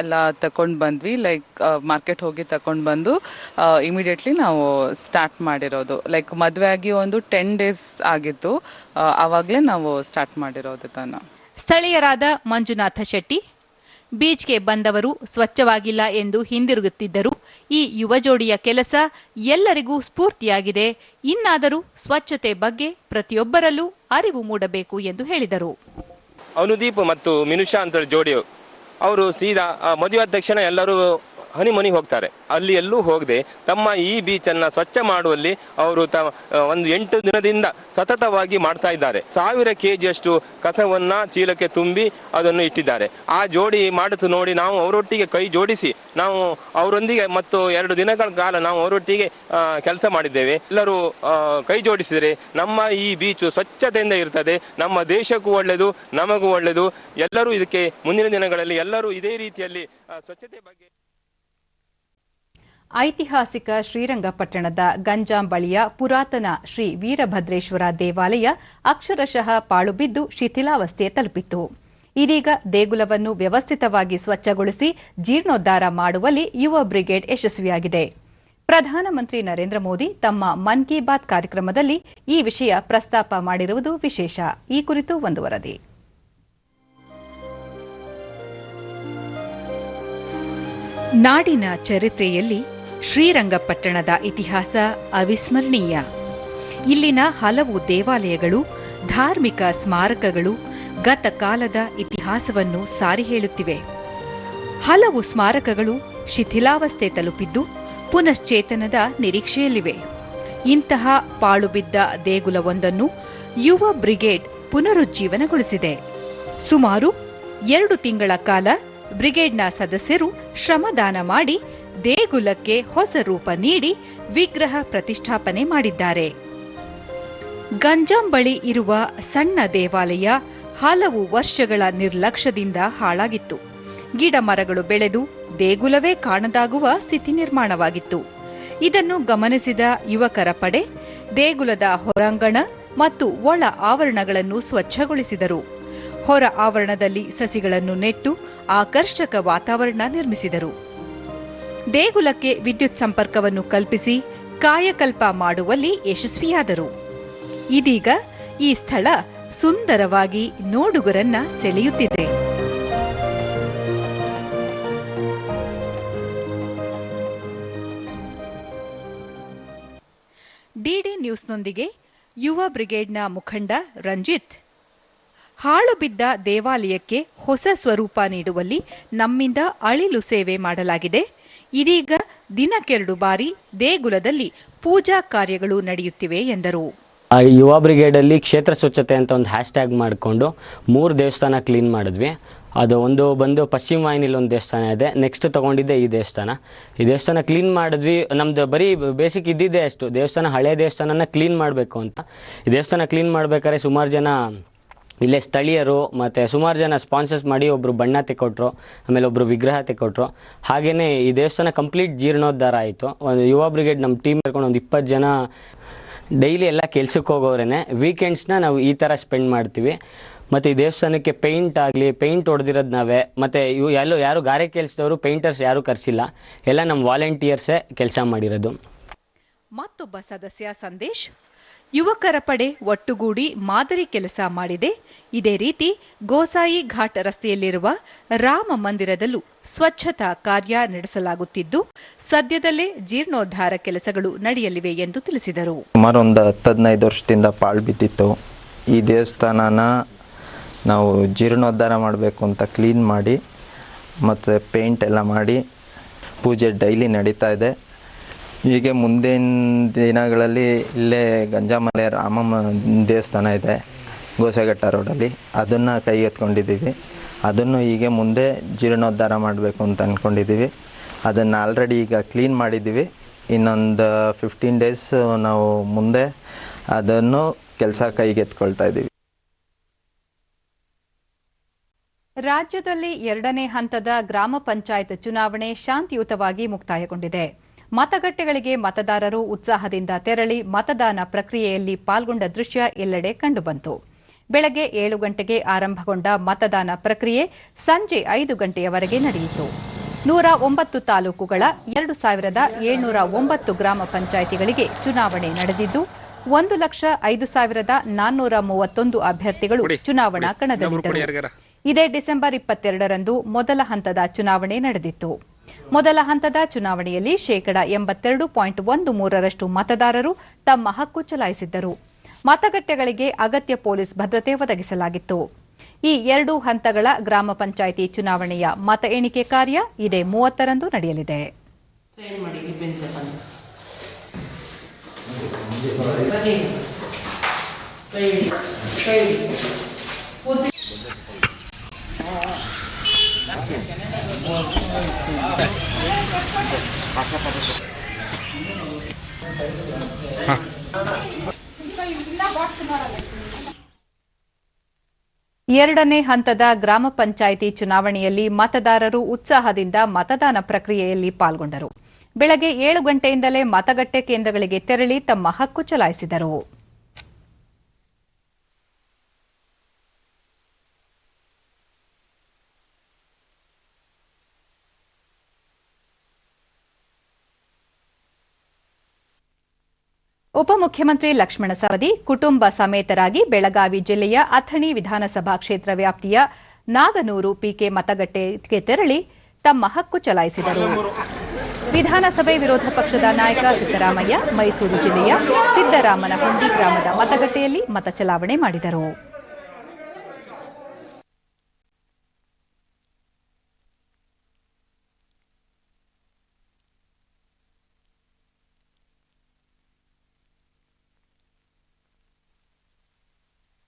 S7: ಎಲ್ಲ ತಗೊಂಡು ಬಂದ್ವಿ. ಲೈಕ್ ಮಾರ್ಕೆಟ್ ಹೋಗಿ ತಗೊಂಡು ಬಂದು ಇಮಿಡಿಯೇಟ್ಲಿ ನಾವು ಸ್ಟಾರ್ಟ್ ಮಾಡಿರೋದು. ಲೈಕ್ ಮದುವೆ ಆಗಿ ಒಂದು 10 days ಆಗಿತ್ತು, ಆವಾಗಲೇ ನಾವು ಸ್ಟಾರ್ಟ್ ಮಾಡಿರೋದು ತಾನು.
S1: ಸ್ಥಳೀಯರಾದ ಮಂಜುನಾಥ ಶೆಟ್ಟಿ, ಬೀಚ್ಗೆ ಬಂದವರು ಸ್ವಚ್ಛವಾಗಿಲ್ಲ ಎಂದು ಹಿಂದಿರುಗುತ್ತಿದ್ದರು. ಈ ಯುವ ಜೋಡಿಯ ಕೆಲಸ ಎಲ್ಲರಿಗೂ ಸ್ಫೂರ್ತಿಯಾಗಿದೆ. ಇನ್ನಾದರೂ ಸ್ವಚ್ಛತೆ ಬಗ್ಗೆ ಪ್ರತಿಯೊಬ್ಬರಲ್ಲೂ ಅರಿವು ಮೂಡಬೇಕು ಎಂದು ಹೇಳಿದರು.
S8: ಅನುದೀಪ್ ಮತ್ತು ಮಿನುಷಾ ಅಂತ ಜೋಡಿ ಅವರು ಸೀದಾ ಮದುವೆ ಆದ ತಕ್ಷಣ ಎಲ್ಲರೂ ಹನಿ ಮನಿ ಹೋಗ್ತಾರೆ. ಅಲ್ಲಿ ಎಲ್ಲೂ ಹೋಗದೆ ತಮ್ಮ ಈ ಬೀಚ್ ಅನ್ನ ಸ್ವಚ್ಛ ಮಾಡುವಲ್ಲಿ ಅವರು ಒಂದು 8 ದಿನದಿಂದ ಸತತವಾಗಿ ಮಾಡ್ತಾ ಇದ್ದಾರೆ. 1000 kgಯಷ್ಟು ಕಸವನ್ನ ಚೀಲಕ್ಕೆ ತುಂಬಿ ಅದನ್ನು ಇಟ್ಟಿದ್ದಾರೆ. ಆ ಜೋಡಿ ಮಾಡುತ್ತ ನೋಡಿ ನಾವು ಅವರೊಟ್ಟಿಗೆ ಕೈ ಜೋಡಿಸಿ ನಾವು ಅವರೊಂದಿಗೆ ಮತ್ತು 2 ದಿನಗಳ ಕಾಲ ನಾವು ಅವರೊಟ್ಟಿಗೆ ಕೆಲಸ ಮಾಡಿದ್ದೇವೆ. ಎಲ್ಲರೂ ಕೈ ಜೋಡಿಸಿದರೆ ನಮ್ಮ ಈ ಬೀಚು ಸ್ವಚ್ಛತೆಯಿಂದ ಇರ್ತದೆ. ನಮ್ಮ ದೇಶಕ್ಕೂ ಒಳ್ಳೆಯದು, ನಮಗೂ ಒಳ್ಳೆಯದು. ಎಲ್ಲರೂ ಇದಕ್ಕೆ ಮುಂದಿನ ದಿನಗಳಲ್ಲಿ ಎಲ್ಲರೂ ಇದೇ ರೀತಿಯಲ್ಲಿ ಸ್ವಚ್ಛತೆ ಬಗ್ಗೆ.
S1: ಐತಿಹಾಸಿಕ ಶ್ರೀರಂಗಪಟ್ಟಣದ ಗಂಜಾಂ ಬಳಿಯ ಪುರಾತನ ಶ್ರೀ ವೀರಭದ್ರೇಶ್ವರ ದೇವಾಲಯ ಅಕ್ಷರಶಃ ಪಾಳು ಬಿದ್ದು ಶಿಥಿಲಾವಸ್ಥೆ ತಲುಪಿತ್ತು. ಇದೀಗ ದೇಗುಲವನ್ನು ವ್ಯವಸ್ಥಿತವಾಗಿ ಸ್ವಚ್ಛಗೊಳಿಸಿ ಜೀರ್ಣೋದ್ಧಾರ ಮಾಡುವಲ್ಲಿ ಯುವ ಬ್ರಿಗೇಡ್ ಯಶಸ್ವಿಯಾಗಿದೆ. ಪ್ರಧಾನಮಂತ್ರಿ ನರೇಂದ್ರ ಮೋದಿ ತಮ್ಮ ಮನ್ ಕಿ ಬಾತ್ ಕಾರ್ಯಕ್ರಮದಲ್ಲಿ ಈ ವಿಷಯ ಪ್ರಸ್ತಾಪ ಮಾಡಿರುವುದು ವಿಶೇಷ. ಈ ಕುರಿತು ಒಂದು ವರದಿ. ನಾಡಿನ ಚರಿತ್ರೆಯಲ್ಲಿ ಶ್ರೀರಂಗಪಟ್ಟಣದ ಇತಿಹಾಸ ಅವಿಸ್ಮರಣೀಯ. ಇಲ್ಲಿನ ಹಲವು ದೇವಾಲಯಗಳು, ಧಾರ್ಮಿಕ ಸ್ಮಾರಕಗಳು ಗತಕಾಲದ ಇತಿಹಾಸವನ್ನು ಸಾರಿ ಹೇಳುತ್ತಿವೆ. ಹಲವು ಸ್ಮಾರಕಗಳು ಶಿಥಿಲಾವಸ್ಥೆ ತಲುಪಿದ್ದು ಪುನಶ್ಚೇತನದ ನಿರೀಕ್ಷೆಯಲ್ಲಿವೆ. ಇಂತಹ ಪಾಳುಬಿದ್ದ ದೇಗುಲವೊಂದನ್ನು ಯುವ ಬ್ರಿಗೇಡ್ ಪುನರುಜ್ಜೀವನಗೊಳಿಸಿದೆ. ಸುಮಾರು 2 ತಿಂಗಳ ಕಾಲ ಬ್ರಿಗೇಡ್ನ ಸದಸ್ಯರು ಶ್ರಮದಾನ ಮಾಡಿ ದೇಗುಲಕ್ಕೆ ಹೊಸ ರೂಪ ನೀಡಿ ವಿಗ್ರಹ ಪ್ರತಿಷ್ಠಾಪನೆ ಮಾಡಿದ್ದಾರೆ. ಗಂಜಾಂ ಬಳಿ ಇರುವ ಸಣ್ಣ ದೇವಾಲಯ ಹಲವು ವರ್ಷಗಳ ನಿರ್ಲಕ್ಷ್ಯದಿಂದ ಹಾಳಾಗಿತ್ತು. ಗಿಡ ಮರಗಳು ಬೆಳೆದು ದೇಗುಲವೇ ಕಾಣದಾಗುವ ಸ್ಥಿತಿ ನಿರ್ಮಾಣವಾಗಿತ್ತು. ಇದನ್ನು ಗಮನಿಸಿದ ಯುವಕರ ಪಡೆ ದೇಗುಲದ ಹೊರಾಂಗಣ ಮತ್ತು ಒಳ ಆವರಣಗಳನ್ನು ಸ್ವಚ್ಛಗೊಳಿಸಿದರು. ಹೊರ ಆವರಣದಲ್ಲಿ ಸಸಿಗಳನ್ನು ನೆಟ್ಟು ಆಕರ್ಷಕ ವಾತಾವರಣ ನಿರ್ಮಿಸಿದರು. ದೇಗುಲಕ್ಕೆ ವಿದ್ಯುತ್ ಸಂಪರ್ಕವನ್ನು ಕಲ್ಪಿಸಿ ಕಾಯಕಲ್ಪ ಮಾಡುವಲ್ಲಿ ಯಶಸ್ವಿಯಾದರು. ಇದೀಗ ಈ ಸ್ಥಳ ಸುಂದರವಾಗಿ ನೋಡುಗರನ್ನ ಸೆಳೆಯುತ್ತಿದೆ. ಡಿಡಿ ನ್ಯೂಸ್ನೊಂದಿಗೆ ಯುವ ಬ್ರಿಗೇಡ್ನ ಮುಖಂಡ ರಂಜಿತ್, ಹಾಳು ಬಿದ್ದ ದೇವಾಲಯಕ್ಕೆ ಹೊಸ ಸ್ವರೂಪ ನೀಡುವಲ್ಲಿ ನಮ್ಮಿಂದ ಅಳಿಲು ಸೇವೆ ಮಾಡಲಾಗಿದೆ. ಇದೀಗ ದಿನಕ್ಕೆರಡು ಬಾರಿ ದೇಗುಲದಲ್ಲಿ ಪೂಜಾ ಕಾರ್ಯಗಳು ನಡೆಯುತ್ತಿವೆ ಎಂದರು.
S9: ಯುವ ಬ್ರಿಗೇಡಲ್ಲಿ ಕ್ಷೇತ್ರ ಸ್ವಚ್ಛತೆ ಅಂತ ಒಂದು ಹ್ಯಾಶ್ಟ್ಯಾಗ್ ಮಾಡಿಕೊಂಡು 3 ದೇವಸ್ಥಾನ ಕ್ಲೀನ್ ಮಾಡಿದ್ವಿ. ಅದು ಒಂದು ಬಂದು ಪಶ್ಚಿಮ ವಾಹಿನಿಲಿ ಒಂದು ದೇವಸ್ಥಾನ ಇದೆ, ನೆಕ್ಸ್ಟ್ ತಗೊಂಡಿದ್ದೆ ಈ ದೇವಸ್ಥಾನ ಕ್ಲೀನ್ ಮಾಡಿದ್ವಿ. ನಮ್ದು ಬರೀ ಬೇಸಿಕ್ ಇದ್ದಿದ್ದೇ ಅಷ್ಟು, ದೇವಸ್ಥಾನ ಹಳೆ ದೇವಸ್ಥಾನನ ಕ್ಲೀನ್ ಮಾಡಬೇಕು ಅಂತ. ಈ ದೇವಸ್ಥಾನ ಕ್ಲೀನ್ ಮಾಡ್ಬೇಕಾದ್ರೆ ಸುಮಾರು ಜನ ಇಲ್ಲೇ ಸ್ಥಳೀಯರು ಮತ್ತು ಸುಮಾರು ಜನ ಸ್ಪಾನ್ಸರ್ಸ್ ಮಾಡಿ ಒಬ್ಬರು ಬಣ್ಣ ತೆಕ್ಕೊಟ್ರು, ಆಮೇಲೆ ಒಬ್ಬರು ವಿಗ್ರಹ ತೆಕ್ಕೊಟ್ರು. ಹಾಗೆಯೇ ಈ ದೇವಸ್ಥಾನ ಕಂಪ್ಲೀಟ್ ಜೀರ್ಣೋದ್ಧಾರ ಆಯಿತು. ಒಂದು ಯುವ ಬ್ರಿಗೇಡ್ ನಮ್ಮ ಟೀಮ್ ಸೇರ್ಕೊಂಡು ಒಂದು 20 ಜನ ಡೈಲಿ ಎಲ್ಲ ಕೆಲ್ಸಕ್ಕೆ ಹೋಗೋರೇನೆ. ವೀಕೆಂಡ್ಸ್ನ ನಾವು ಈ ಥರ ಸ್ಪೆಂಡ್ ಮಾಡ್ತೀವಿ. ಮತ್ತು ಈ ದೇವಸ್ಥಾನಕ್ಕೆ ಪೇಂಟ್ ಹೊಡೆದಿರೋದು ನಾವೇ. ಮತ್ತು ಯಾರು ಗಾರೆ ಕೆಲಸದವರು ಪೇಂಟರ್ಸ್ ಯಾರೂ ಕರೆಸಿಲ್ಲ, ಎಲ್ಲ ನಮ್ಮ ವಾಲಂಟಿಯರ್ಸೇ ಕೆಲಸ ಮಾಡಿರೋದು.
S1: ಮತ್ತೊಬ್ಬ ಸದಸ್ಯ ಸಂದೇಶ್, ಯುವಕರ ಪಡೆ ಒಟ್ಟುಗೂಡಿ ಮಾದರಿ ಕೆಲಸ ಮಾಡಿದೆ. ಇದೇ ರೀತಿ ಗೋಸಾಯಿ ಘಾಟ್ ರಸ್ತೆಯಲ್ಲಿರುವ ರಾಮ ಮಂದಿರದಲ್ಲೂ ಸ್ವಚ್ಛತಾ ಕಾರ್ಯ ನಡೆಸಲಾಗುತ್ತಿದ್ದು ಸದ್ಯದಲ್ಲೇ ಜೀರ್ಣೋದ್ಧಾರ ಕೆಲಸಗಳು ನಡೆಯಲಿವೆ ಎಂದು ತಿಳಿಸಿದರು.
S10: ಸುಮಾರು ಒಂದು 10-15 ವರ್ಷದಿಂದ ಪಾಳು ಬಿದ್ದಿತ್ತು. ಈ ದೇವಸ್ಥಾನನ ನಾವು ಜೀರ್ಣೋದ್ಧಾರ ಮಾಡಬೇಕು ಅಂತ ಕ್ಲೀನ್ ಮಾಡಿ ಮತ್ತು ಪೇಂಟ್ ಎಲ್ಲ ಮಾಡಿ ಪೂಜೆ ಡೈಲಿ ನಡೀತಾ ಇದೆ. ಹೀಗೆ ಮುಂದಿನ ದಿನಗಳಲ್ಲಿ ಇಲ್ಲೇ ಗಂಜಾಮಲೆ ರಾಮ ದೇವಸ್ಥಾನ ಇದೆ ಗೋಸೆಘಟ್ಟ ರೋಡಲ್ಲಿ, ಅದನ್ನು ಕೈಗೆತ್ಕೊಂಡಿದ್ದೀವಿ. ಅದನ್ನು ಹೀಗೆ ಮುಂದೆ ಜೀರ್ಣೋದ್ಧಾರ ಮಾಡಬೇಕು ಅಂತ ಅಂದ್ಕೊಂಡಿದ್ದೀವಿ. ಅದನ್ನು ಆಲ್ರೆಡಿ ಈಗ ಕ್ಲೀನ್ ಮಾಡಿದ್ದೀವಿ. ಇನ್ನೊಂದು 15 ಡೇಸ್ ನಾವು ಮುಂದೆ ಅದನ್ನು ಕೆಲಸ ಕೈಗೆತ್ಕೊಳ್ತಾ ಇದ್ದೀವಿ.
S1: ರಾಜ್ಯದಲ್ಲಿ 2ನೇ ಹಂತದ ಗ್ರಾಮ ಪಂಚಾಯತ್ ಚುನಾವಣೆ ಶಾಂತಿಯುತವಾಗಿ ಮುಕ್ತಾಯಗೊಂಡಿದೆ. ಮತಗಟ್ಟೆಗಳಿಗೆ ಮತದಾರರು ಉತ್ಸಾಹದಿಂದ ತೆರಳಿ ಮತದಾನ ಪ್ರಕ್ರಿಯೆಯಲ್ಲಿ ಪಾಲ್ಗೊಂಡ ದೃಶ್ಯ ಎಲ್ಲೆಡೆ ಕಂಡುಬಂತು. ಬೆಳಗ್ಗೆ 7 ಗಂಟೆಗೆ ಆರಂಭಗೊಂಡ ಮತದಾನ ಪ್ರಕ್ರಿಯೆ ಸಂಜೆ 5 ಗಂಟೆಯವರೆಗೆ ನಡೆಯಿತು. 109 ತಾಲೂಕುಗಳ 2709 ಗ್ರಾಮ ಪಂಚಾಯಿತಿಗಳಿಗೆ ಚುನಾವಣೆ ನಡೆದಿದ್ದು 1,05,431 ಅಭ್ಯರ್ಥಿಗಳು ಚುನಾವಣಾ ಕಣದಲ್ಲಿದ್ದರು. ಇದೇ ಡಿಸೆಂಬರ್ 22ರಂದು ಮೊದಲ ಹಂತದ ಚುನಾವಣೆ ನಡೆದಿತ್ತು. ಮೊದಲ ಹಂತದ ಚುನಾವಣೆಯಲ್ಲಿ 82.13% ಮತದಾರರು ತಮ್ಮ ಹಕ್ಕು ಚಲಾಯಿಸಿದ್ದರು. ಮತಗಟ್ಟೆಗಳಿಗೆ ಅಗತ್ಯ ಪೊಲೀಸ್ ಭದ್ರತೆ ಒದಗಿಸಲಾಗಿತ್ತು. ಈ 2 ಹಂತಗಳ ಗ್ರಾಮ ಪಂಚಾಯಿತಿ ಚುನಾವಣೆಯ ಮತ ಎಣಿಕೆ ಕಾರ್ಯ ಇದೇ 30ರಂದು ನಡೆಯಲಿದೆ. ಎರಡನೇ ಹಂತದ ಗ್ರಾಮ ಪಂಚಾಯಿತಿ ಚುನಾವಣೆಯಲ್ಲಿ ಮತದಾರರು ಉತ್ಸಾಹದಿಂದ ಮತದಾನ ಪ್ರಕ್ರಿಯೆಯಲ್ಲಿ ಪಾಲ್ಗೊಂಡರು. ಬೆಳಗ್ಗೆ 7 ಗಂಟೆಯಿಂದಲೇ ಮತಗಟ್ಟೆ ಕೇಂದ್ರಗಳಿಗೆ ತೆರಳಿ ತಮ್ಮ ಹಕ್ಕು ಚಲಾಯಿಸಿದರು. ಉಪಮುಖ್ಯಮಂತ್ರಿ ಲಕ್ಷ್ಮಣ ಸವದಿ ಕುಟುಂಬ ಸಮೇತರಾಗಿ ಬೆಳಗಾವಿ ಜಿಲ್ಲೆಯ ಅಥಣಿ ವಿಧಾನಸಭಾ ಕ್ಷೇತ್ರ ವ್ಯಾಪ್ತಿಯ ನಾಗನೂರು ಪಿಕೆ ಮತಗಟ್ಟೆಗೆ ತೆರಳಿ ತಮ್ಮ ಹಕ್ಕು ಚಲಾಯಿಸಿದರು. ವಿಧಾನಸಭೆ ವಿರೋಧ ಪಕ್ಷದ ನಾಯಕ ಸಿದ್ದರಾಮಯ್ಯ ಮೈಸೂರು ಜಿಲ್ಲೆಯ ಸಿದ್ದರಾಮನಹುಂಡಿ ಗ್ರಾಮದ ಮತಗಟ್ಟೆಯಲ್ಲಿ ಮತ ಚಲಾವಣೆ ಮಾಡಿದರು.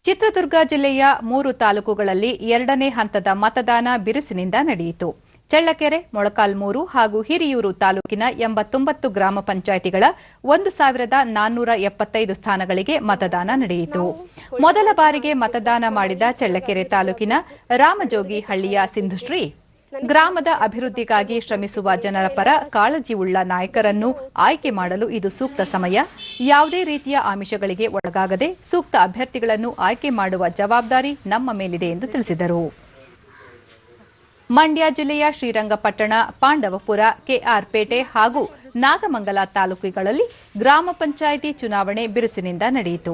S1: ಚಿತ್ರದುರ್ಗ ಜಿಲ್ಲೆಯ 3 ತಾಲೂಕುಗಳಲ್ಲಿ 2ನೇ ಹಂತದ ಮತದಾನ ಬಿರುಸಿನಿಂದ ನಡೆಯಿತು. ಚಳ್ಳಕೆರೆ, ಮೊಳಕಾಲ್ಮೂರು ಹಾಗೂ ಹಿರಿಯೂರು ತಾಲೂಕಿನ 89 ಗ್ರಾಮ ಪಂಚಾಯಿತಿಗಳ 1475 ಸ್ಥಾನಗಳಿಗೆ ಮತದಾನ ನಡೆಯಿತು. ಮೊದಲ ಬಾರಿಗೆ ಮತದಾನ ಮಾಡಿದ ಚಳ್ಳಕೆರೆ ತಾಲೂಕಿನ ರಾಮಜೋಗಿ ಹಳ್ಳಿಯ ಸಿಂಧುಶ್ರೀ, ಗ್ರಾಮದ ಅಭಿವೃದ್ಧಿಗಾಗಿ ಶ್ರಮಿಸುವ ಜನರ ಪರ ಕಾಳಜಿಯುಳ್ಳ ನಾಯಕರನ್ನು ಆಯ್ಕೆ ಮಾಡಲು ಇದು ಸೂಕ್ತ ಸಮಯ. ಯಾವುದೇ ರೀತಿಯ ಆಮಿಷಗಳಿಗೆ ಒಳಗಾಗದೆ ಸೂಕ್ತ ಅಭ್ಯರ್ಥಿಗಳನ್ನು ಆಯ್ಕೆ ಮಾಡುವ ಜವಾಬ್ದಾರಿ ನಮ್ಮ ಮೇಲಿದೆ ಎಂದು ತಿಳಿಸಿದರು. ಮಂಡ್ಯ ಜಿಲ್ಲೆಯ ಶ್ರೀರಂಗಪಟ್ಟಣ, ಪಾಂಡವಪುರ, ಕೆಆರ್ಪೇಟೆ ಹಾಗೂ ನಾಗಮಂಗಲ ತಾಲೂಕುಗಳಲ್ಲಿ ಗ್ರಾಮ ಪಂಚಾಯಿತಿ ಚುನಾವಣೆ ಬಿರುಸಿನಿಂದ ನಡೆಯಿತು.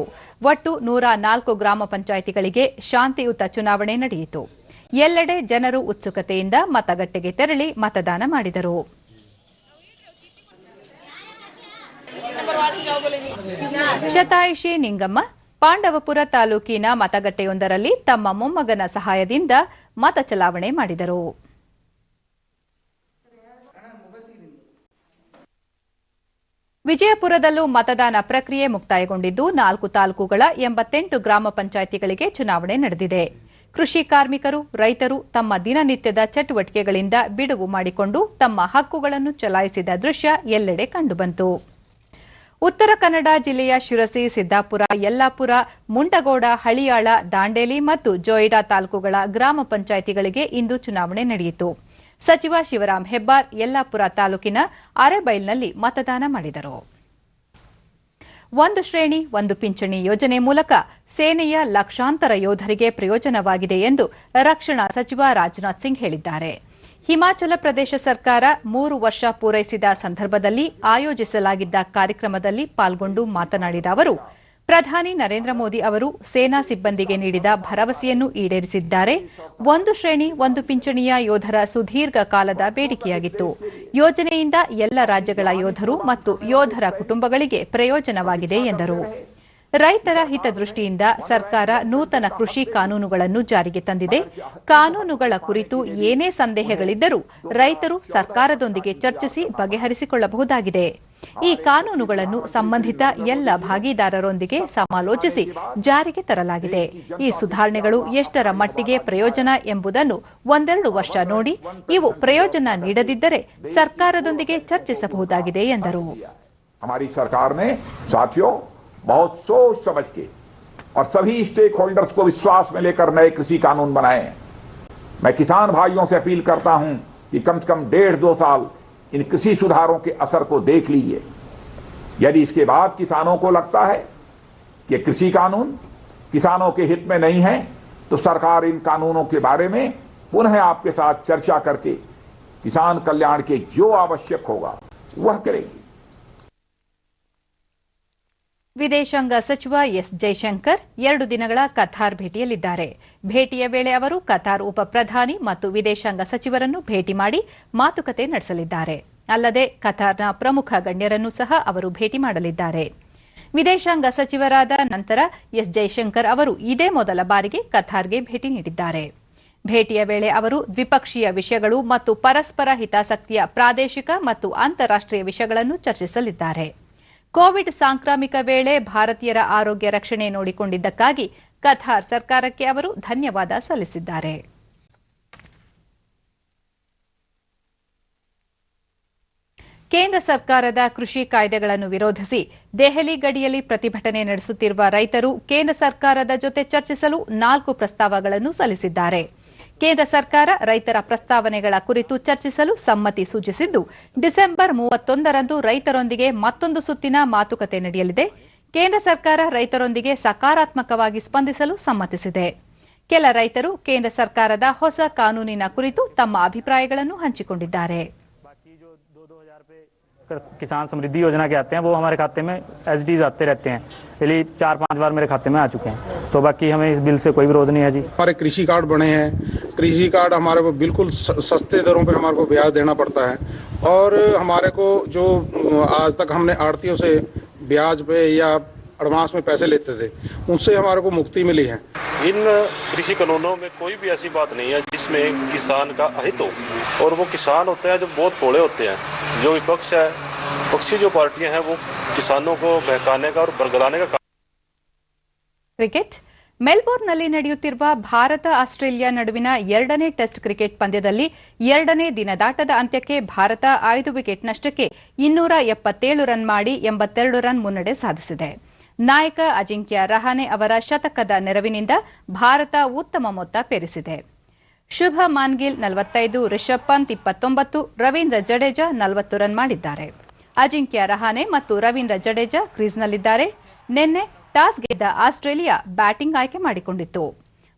S1: ಒಟ್ಟು 104 ಗ್ರಾಮ ಪಂಚಾಯಿತಿಗಳಿಗೆ ಶಾಂತಿಯುತ ಚುನಾವಣೆ ನಡೆಯಿತು. ಎಲ್ಲೆಡೆ ಜನರು ಉತ್ಸುಕತೆಯಿಂದ ಮತಗಟ್ಟೆಗೆ ತೆರಳಿ ಮತದಾನ ಮಾಡಿದರು. ಶತಾಯಿಷಿ ನಿಂಗಮ್ಮ ಪಾಂಡವಪುರ ತಾಲೂಕಿನ ಮತಗಟ್ಟೆಯೊಂದರಲ್ಲಿ ತಮ್ಮ ಮೊಮ್ಮಗನ ಸಹಾಯದಿಂದ ಮತ ಚಲಾವಣೆ ಮಾಡಿದರು. ವಿಜಯಪುರದಲ್ಲೂ ಮತದಾನ ಪ್ರಕ್ರಿಯೆ ಮುಕ್ತಾಯಗೊಂಡಿದ್ದು 4 ತಾಲೂಕುಗಳ 88 ಗ್ರಾಮ ಪಂಚಾಯಿತಿಗಳಿಗೆ ಚುನಾವಣೆ ನಡೆದಿದೆ. ಕೃಷಿ ಕಾರ್ಮಿಕರು, ರೈತರು ತಮ್ಮ ದಿನನಿತ್ಯದ ಚಟುವಟಿಕೆಗಳಿಂದ ಬಿಡುವು ಮಾಡಿಕೊಂಡು ತಮ್ಮ ಹಕ್ಕುಗಳನ್ನು ಚಲಾಯಿಸಿದ ದೃಶ್ಯ ಎಲ್ಲೆಡೆ ಕಂಡುಬಂತು. ಉತ್ತರ ಕನ್ನಡ ಜಿಲ್ಲೆಯ ಶಿರಸಿ, ಸಿದ್ದಾಪುರ, ಯಲ್ಲಾಪುರ, ಮುಂಡಗೋಡ, ಹಳಿಯಾಳ, ದಾಂಡೇಲಿ ಮತ್ತು ಜೋಯಿಡಾ ತಾಲೂಕುಗಳ ಗ್ರಾಮ ಪಂಚಾಯಿತಿಗಳಿಗೆ ಇಂದು ಚುನಾವಣೆ ನಡೆಯಿತು. ಸಚಿವ ಶಿವರಾಂ ಹೆಬ್ಬಾರ್ ಯಲ್ಲಾಪುರ ತಾಲೂಕಿನ ಅರೆಬೈಲ್ನಲ್ಲಿ ಮತದಾನ ಮಾಡಿದರು. ಒಂದು ಶ್ರೇಣಿ ಒಂದು ಪಿಂಚಣಿ ಯೋಜನೆ ಮೂಲಕ ಸೇನೆಯ ಲಕ್ಷಾಂತರ ಯೋಧರಿಗೆ ಪ್ರಯೋಜನವಾಗಿದೆ ಎಂದು ರಕ್ಷಣಾ ಸಚಿವ ರಾಜನಾಥ್ ಸಿಂಗ್ ಹೇಳಿದ್ದಾರೆ. ಹಿಮಾಚಲ ಪ್ರದೇಶ ಸರ್ಕಾರ 3 ವರ್ಷ ಪೂರೈಸಿದ ಸಂದರ್ಭದಲ್ಲಿ ಆಯೋಜಿಸಲಾಗಿದ್ದ ಕಾರ್ಯಕ್ರಮದಲ್ಲಿ ಪಾಲ್ಗೊಂಡು ಮಾತನಾಡಿದ ಅವರು, ಪ್ರಧಾನಿ ನರೇಂದ್ರ ಮೋದಿ ಅವರು ಸೇನಾ ಸಿಬ್ಬಂದಿಗೆ ನೀಡಿದ ಭರವಸೆಯನ್ನು ಈಡೇರಿಸಿದ್ದಾರೆ. ಒಂದು ಶ್ರೇಣಿ ಒಂದು ಪಿಂಚಣಿಯ ಯೋಧರ ಸುದೀರ್ಘ ಕಾಲದ ಬೇಡಿಕೆಯಾಗಿತ್ತು. ಯೋಜನೆಯಿಂದ ಎಲ್ಲ ರಾಜ್ಯಗಳ ಯೋಧರು ಮತ್ತು ಯೋಧರ ಕುಟುಂಬಗಳಿಗೆ ಪ್ರಯೋಜನವಾಗಿದೆ ಎಂದರು. ರೈತರ ಹಿತದೃಷ್ಟಿಯಿಂದ ಸರ್ಕಾರ ನೂತನ ಕೃಷಿ ಕಾನೂನುಗಳನ್ನು ಜಾರಿಗೆ ತಂದಿದೆ. ಕಾನೂನುಗಳ ಕುರಿತು ಏನೇ ಸಂದೇಹಗಳಿದ್ದರೂ ರೈತರು ಸರ್ಕಾರದೊಂದಿಗೆ ಚರ್ಚಿಸಿ ಬಗೆಹರಿಸಿಕೊಳ್ಳಬಹುದಾಗಿದೆ. ಈ ಕಾನೂನುಗಳನ್ನು ಸಂಬಂಧಿತ ಎಲ್ಲ ಭಾಗಿದಾರರೊಂದಿಗೆ ಸಮಾಲೋಚಿಸಿ ಜಾರಿಗೆ ತರಲಾಗಿದೆ. ಈ ಸುಧಾರಣೆಗಳು ಎಷ್ಟರ ಮಟ್ಟಿಗೆ ಪ್ರಯೋಜನ ಎಂಬುದನ್ನು 1-2 ವರ್ಷ ನೋಡಿ, ಇವು ಪ್ರಯೋಜನ ನೀಡದಿದ್ದರೆ ಸರ್ಕಾರದೊಂದಿಗೆ ಚರ್ಚಿಸಬಹುದಾಗಿದೆ ಎಂದರು.
S11: बहुत सोच समझ के और सभी स्टेक होल्डर्स को विश्वास में लेकर नए कृषि कानून बनाए। मैं किसान भाइयों से अपील करता हूं कि कम से कम 1.5-2 साल इन कृषि सुधारों के असर को देख लीजिए। यदि इसके बाद किसानों को लगता है कि कृषि कानून किसानों के हित में नहीं है, तो सरकार इन कानूनों के बारे में पुनः आपके साथ चर्चा करके किसान कल्याण के जो आवश्यक होगा वह करेगी।
S1: ವಿದೇಶಾಂಗ ಸಚಿವ ಎಸ್ ಜೈಶಂಕರ್ 2 ದಿನಗಳ ಕತಾರ್ ಭೇಟಿಯಲ್ಲಿದ್ದಾರೆ. ಭೇಟಿಯ ವೇಳೆ ಅವರು ಕತಾರ್ ಉಪ ಪ್ರಧಾನಿ ಮತ್ತು ವಿದೇಶಾಂಗ ಸಚಿವರನ್ನು ಭೇಟಿ ಮಾಡಿ ಮಾತುಕತೆ ನಡೆಸಲಿದ್ದಾರೆ. ಅಲ್ಲದೆ ಕತಾರ್ನ ಪ್ರಮುಖ ಗಣ್ಯರನ್ನು ಸಹ ಅವರು ಭೇಟಿ ಮಾಡಲಿದ್ದಾರೆ. ವಿದೇಶಾಂಗ ಸಚಿವರಾದ ನಂತರ ಎಸ್ ಜೈಶಂಕರ್ ಅವರು ಇದೇ ಮೊದಲ ಬಾರಿಗೆ ಕತಾರ್ಗೆ ಭೇಟಿ ನೀಡಿದ್ದಾರೆ. ಭೇಟಿಯ ವೇಳೆ ಅವರು ದ್ವಿಪಕ್ಷೀಯ ವಿಷಯಗಳು ಮತ್ತು ಪರಸ್ಪರ ಹಿತಾಸಕ್ತಿಯ ಪ್ರಾದೇಶಿಕ ಮತ್ತು ಅಂತಾರಾಷ್ಟ್ರೀಯ ವಿಷಯಗಳನ್ನು ಚರ್ಚಿಸಲಿದ್ದಾರೆ. ಕೋವಿಡ್ ಸಾಂಕ್ರಾಮಿಕ ವೇಳೆ ಭಾರತೀಯರ ಆರೋಗ್ಯ ರಕ್ಷಣೆ ನೋಡಿಕೊಂಡಿದ್ದಕ್ಕಾಗಿ ಕತಾರ್ ಸರ್ಕಾರಕ್ಕೆ ಅವರು ಧನ್ಯವಾದ ಸಲ್ಲಿಸಿದ್ದಾರೆ. ಕೇಂದ್ರ ಸರ್ಕಾರದ ಕೃಷಿ ಕಾಯ್ದೆಗಳನ್ನು ವಿರೋಧಿಸಿ ದೆಹಲಿ ಗಡಿಯಲ್ಲಿ ಪ್ರತಿಭಟನೆ ನಡೆಸುತ್ತಿರುವ ರೈತರು ಕೇಂದ್ರ ಸರ್ಕಾರದ ಜೊತೆ ಚರ್ಚಿಸಲು 4 ಪ್ರಸ್ತಾವಗಳನ್ನು ಸಲ್ಲಿಸಿದ್ದಾರೆ. ಕೇಂದ್ರ ಸರ್ಕಾರ ರೈತರ ಪ್ರಸ್ತಾವನೆಗಳ ಕುರಿತು ಚರ್ಚಿಸಲು ಸಮ್ಮತಿ ಸೂಚಿಸಿದ್ದು, ಡಿಸೆಂಬರ್ 31ರಂದು ರೈತರೊಂದಿಗೆ ಮತ್ತೊಂದು ಸುತ್ತಿನ ಮಾತುಕತೆ ನಡೆಯಲಿದೆ. ಕೇಂದ್ರ ಸರ್ಕಾರ ರೈತರೊಂದಿಗೆ ಸಕಾರಾತ್ಮಕವಾಗಿ ಸ್ಪಂದಿಸಲು ಸಮ್ಮತಿಸಿದೆ. ಕೆಲ ರೈತರು ಕೇಂದ್ರ ಸರ್ಕಾರದ ಹೊಸ ಕಾನೂನಿನ ಕುರಿತು ತಮ್ಮ ಅಭಿಪ್ರಾಯಗಳನ್ನು ಹಂಚಿಕೊಂಡಿದ್ದಾರೆ.
S12: किसान समृद्धि योजना के आते हैं वो हमारे खाते में एसडीज आते रहते हैं, इसलिए 4-5 बार मेरे खाते में आ चुके हैं, तो बाकी हमें इस बिल से कोई विरोध नहीं है जी.
S13: हमारे कृषि कार्ड बने हैं, कृषि कार्ड हमारे को बिल्कुल सस्ते दरों पे हमारे को ब्याज देना पड़ता है और हमारे को जो आज तक हमने आड़तियों से ब्याज पे या एडवांस में पैसे लेते थे उनसे हमारे को मुक्ति मिली है.
S14: इन कृषि कानूनों में कोई भी ऐसी बात नहीं है जिसमें किसान का अहित हो, और वो किसान होते हैं जो बहुत भोले होते हैं. जो विपक्ष है, पक्षी जो पार्टियां हैं वो किसानों को बहकाने का और बरगलाने का काम.
S1: ಕ್ರಿಕೆಟ್ ಮೆಲ್ಬೋರ್ನ್ನಲ್ಲಿ ನಡೆಯುತ್ತಿರುವ ಭಾರತ ಆಸ್ಟ್ರೇಲಿಯಾ ನಡುವಿನ 2ನೇ ಟೆಸ್ಟ್ ಕ್ರಿಕೆಟ್ ಪಂದ್ಯದಲ್ಲಿ 2ನೇ ದಿನದಾಟದ ಅಂತ್ಯಕ್ಕೆ ಭಾರತ 5 ವಿಕೆಟ್ ನಷ್ಟಕ್ಕೆ 277 ರನ್ ಮಾಡಿ 82 ರನ್ ಮುನ್ನಡೆ ಸಾಧಿಸಿದೆ. ನಾಯಕ ಅಜಿಂಕ್ಯ ರಹಾನೆ ಅವರ ಶತಕದ ನೆರವಿನಿಂದ ಭಾರತ ಉತ್ತಮ ಮೊತ್ತ ಪೇರಿಸಿದೆ. ಶುಭ ಮಾನ್ಗಿಲ್ 45, ರಿಷಬ್ ಪಂತ್ 29, ರವೀಂದ್ರ ಜಡೇಜಾ 40 ರನ್ ಮಾಡಿದ್ದಾರೆ. ಅಜಿಂಕ್ಯ ರಹಾನೆ ಮತ್ತು ರವೀಂದ್ರ ಜಡೇಜಾ ಕ್ರೀಸ್ನಲ್ಲಿದ್ದಾರೆ. ನಿನ್ನೆ ಟಾಸ್ ಗೆದ್ದ ಆಸ್ಟ್ರೇಲಿಯಾ ಬ್ಯಾಟಿಂಗ್ ಆಯ್ಕೆ ಮಾಡಿಕೊಂಡಿತ್ತು.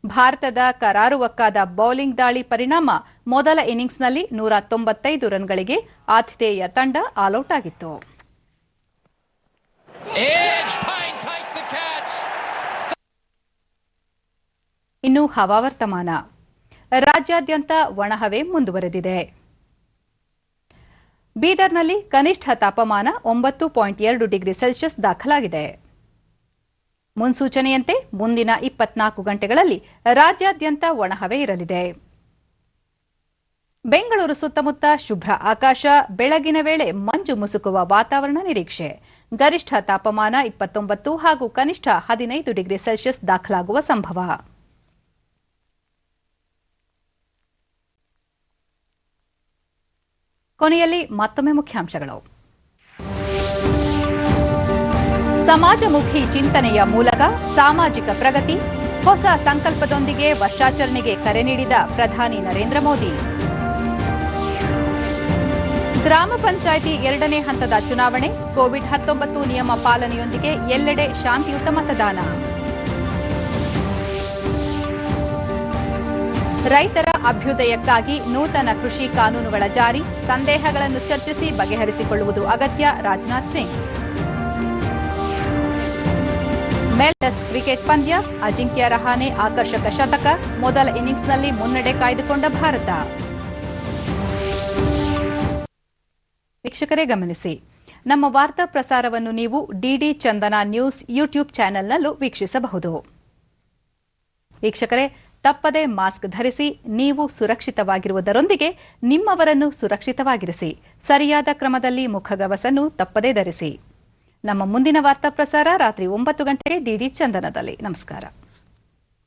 S1: ಭಾರತದ ಕರಾರುವಕ್ಕಾದ ಬೌಲಿಂಗ್ ದಾಳಿ ಪರಿಣಾಮ ಮೊದಲ ಇನ್ನಿಂಗ್ಸ್ನಲ್ಲಿ 195 ರನ್ಗಳಿಗೆ ಆತಿಥೇಯ ತಂಡ ಆಲ್ಔಟ್ ಆಗಿತ್ತು. ಇನ್ನು ಹವಾವರ್ತಮಾನ. ರಾಜ್ಯಾದ್ಯಂತ ಒಣಹವೆ ಮುಂದುವರೆದಿದೆ. ಬೀದರ್ನಲ್ಲಿ ಕನಿಷ್ಠ ತಾಪಮಾನ 9.2 ಡಿಗ್ರಿ ಸೆಲ್ಸಿಯಸ್ ದಾಖಲಾಗಿದೆ. ಮುನ್ಸೂಚನೆಯಂತೆ ಮುಂದಿನ 24 ಗಂಟೆಗಳಲ್ಲಿ ರಾಜ್ಯಾದ್ಯಂತ ಒಣಹವೆ ಇರಲಿದೆ. ಬೆಂಗಳೂರು ಸುತ್ತಮುತ್ತ ಶುಭ್ರ ಆಕಾಶ, ಬೆಳಗಿನ ವೇಳೆ ಮಂಜು ಮುಸುಕುವ ವಾತಾವರಣ ನಿರೀಕ್ಷೆ. ಗರಿಷ್ಠ ತಾಪಮಾನ 29 ಹಾಗೂ ಕನಿಷ್ಠ 15 ಡಿಗ್ರಿ ಸೆಲ್ಸಿಯಸ್ ದಾಖಲಾಗುವ ಸಂಭವ. ಕೊನೆಯಲ್ಲಿ ಮತ್ತೊಮ್ಮೆ ಮುಖ್ಯಾಂಶಗಳು. ಸಮಾಜಮುಖಿ ಚಿಂತನೆಯ ಮೂಲಕ ಸಾಮಾಜಿಕ ಪ್ರಗತಿ, ಹೊಸ ಸಂಕಲ್ಪದೊಂದಿಗೆ ವರ್ಷಾಚರಣೆಗೆ ಕರೆ ನೀಡಿದ ಪ್ರಧಾನಿ ನರೇಂದ್ರ ಮೋದಿ. ಗ್ರಾಮ ಪಂಚಾಯಿತಿ 2ನೇ ಹಂತದ ಚುನಾವಣೆ, ಕೋವಿಡ್-19 ನಿಯಮ ಪಾಲನೆಯೊಂದಿಗೆ ಎಲ್ಲೆಡೆ ಶಾಂತಿಯುತ ಮತದಾನ. ರೈತರ ಅಭ್ಯುದಯಕ್ಕಾಗಿ ನೂತನ ಕೃಷಿ ಕಾನೂನುಗಳ ಜಾರಿ, ಸಂದೇಹಗಳನ್ನು ಚರ್ಚಿಸಿ ಬಗೆಹರಿಸಿಕೊಳ್ಳುವುದು ಅಗತ್ಯ, ರಾಜನಾಥ್ ಸಿಂಗ್. ಮೇಲ್ ಟೆಸ್ಟ್ ಕ್ರಿಕೆಟ್ ಪಂದ್ಯ, ಅಜಿಂಕ್ಯ ರಹಾನೆ ಆಕರ್ಷಕ ಶತಕ, ಮೊದಲ ಇನ್ನಿಂಗ್ಸ್ನಲ್ಲಿ ಮುನ್ನಡೆ ಕಾಯ್ದುಕೊಂಡ ಭಾರತ. ವೀಕ್ಷಕರೇ ಗಮನಿಸಿ, ನಮ್ಮ ವಾರ್ತಾ ಪ್ರಸಾರವನ್ನು ನೀವು ಡಿಡಿ ಚಂದನ ನ್ಯೂಸ್ ಯೂಟ್ಯೂಬ್ ಚಾನೆಲ್ನಲ್ಲೂ ವೀಕ್ಷಿಸಬಹುದು. ವೀಕ್ಷಕರೇ, ತಪ್ಪದೆ ಮಾಸ್ಕ್ ಧರಿಸಿ, ನೀವು ಸುರಕ್ಷಿತವಾಗಿರುವುದರೊಂದಿಗೆ ನಿಮ್ಮವರನ್ನು ಸುರಕ್ಷಿತವಾಗಿರಿಸಿ. ಸರಿಯಾದ ಕ್ರಮದಲ್ಲಿ ಮುಖಗವಸನ್ನು ತಪ್ಪದೇ ಧರಿಸಿ. ನಮ್ಮ ಮುಂದಿನ ವಾರ್ತಾ ಪ್ರಸಾರ ರಾತ್ರಿ 9 ಗಂಟೆಗೆ ಡಿಡಿ ಚಂದನದಲ್ಲಿ. ನಮಸ್ಕಾರ.